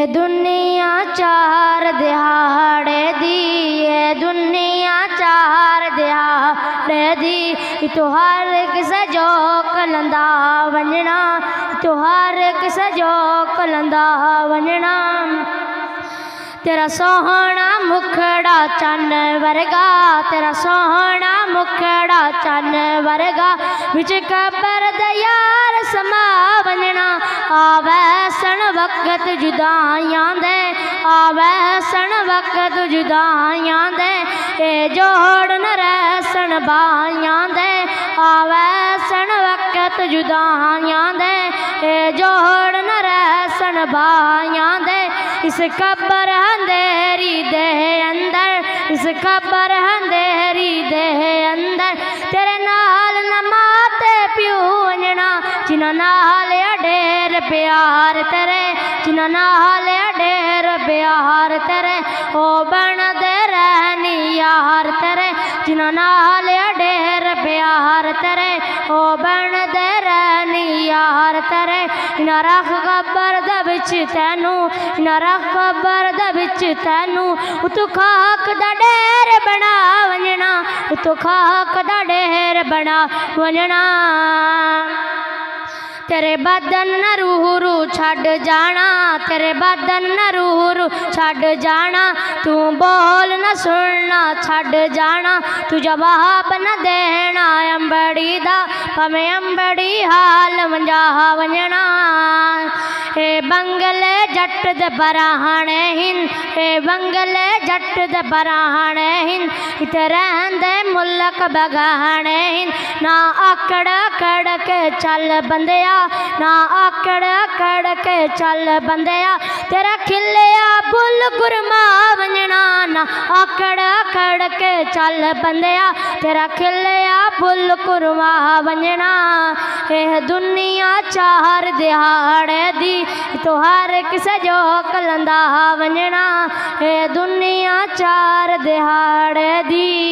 दुनिया चार दिहाड़े दी, ये दुनिया चार दिहाड़े दी। तो हर किसे जो कलंदा वंजना, तो हर किसे जो कलंदा वंजना। तेरा सोहना मुखड़ा चन्न वर्गा, तेरा सोहना मुखड़ा चन्न वर्गा। विच कबर दे यार समा वंजना, आवे सन वक्त जुदाइयां दे, आवे सन वक्त जुदाइयां दे। ए जोड़ न रहसन बाइयां दे, आवे सन वक्त जुदाइयां दे। ए जोड़ न रहसन बाइयां दे। इस कबर अंधेरी दे अंदर, इस कबर अंधेरी दे अंदर। तेरे नाल नमाते प्यू वंजना, जिन्हां नाल अडेर प्यार तेरे, जिन्हां नाल अडेर प्यार तेरे। ओ बनदे रहनी यार तेरे, जिन्हां नाल अडेर प्यार तेरे। ओ बनदे रहनी यार तेरे। इन्हां रख कबर दे विच तैनू, इन्हां रख कबर दे विच तैनू। उतों खाक दा ढेर बना वंजना, उतों खाक दा ढेर बना वंजना। तेरे बदन न रूह रू छड़ जाना, तेरे बदन न रूह रू छड़ जाना। तू बोल न सुनना छड़ जाना, तू जवाब न देना अंबड़ी दा, भावें अंबड़ी हाल वंजा वंजना। ए बंगले जट दे बराहने हिन, ए बंगले जट दे बराहने हिन। इते रहंदे मुल्क बगाने हिन। ना आकड़ आकड़ के चल बंदिया, ना आकड़ आकड़ के चल बंदिया। तेरा खिलिया बुल गुरमा वंजना, ना आकड़ आकड़ के चल बंदिया। तेरा खिलिया बुल गुरमा वंजना। एह दुनिया चार दिहाड़े दी, तो हर किसे जो कलंदा वंजना। ए दुनिया चार दिहाड़े दी।